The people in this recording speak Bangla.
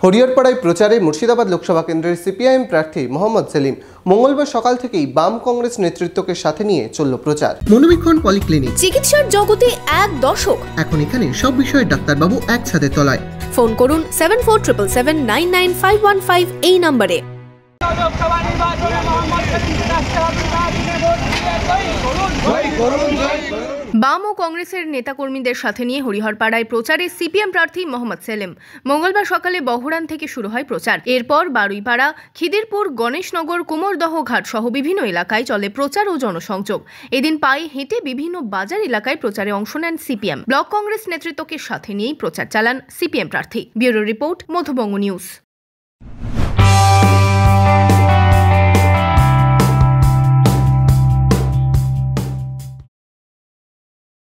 হরিহরপাড়ায় প্রচারে মুর্শিদাবাদ লোকসভা কেন্দ্রের সিপিআইএম প্রার্থী মোহাম্মদ সেলিম। মঙ্গলবার সকাল থেকেই বাম কংগ্রেস নেতৃত্বকে সাথে নিয়ে চলল প্রচার। মনোবীক্ষণ পলিক্লিনিক, চিকিৎসার জগতে এক দশক। এখন এখানে সব বিষয়ে ডাক্তারবাবু এক ছাদে তলায়। ফোন করুন 7477799515 এই নম্বরে। বাম ও কংগ্রেসের নেতাকর্মীদের সাথে নিয়ে হরিহরপাড়ায় প্রচারে সিপিএম প্রার্থী মোহাম্মদ সেলিম। মঙ্গলবার সকালে বহরান থেকে শুরু হয় প্রচার। এরপর বারুইপাড়া, খিদিরপুর, গণেশনগর, কুমোরদহ ঘাট সহ বিভিন্ন এলাকায় চলে প্রচার ও জনসংযোগ। এদিন পায়ে হেঁটে বিভিন্ন বাজার এলাকায় প্রচারে অংশ নেন সিপিএম। ব্লক কংগ্রেস নেতৃত্বকে সাথে নিয়েই প্রচার চালান সিপিএম প্রার্থী। Bureau report, Madhyabanga news.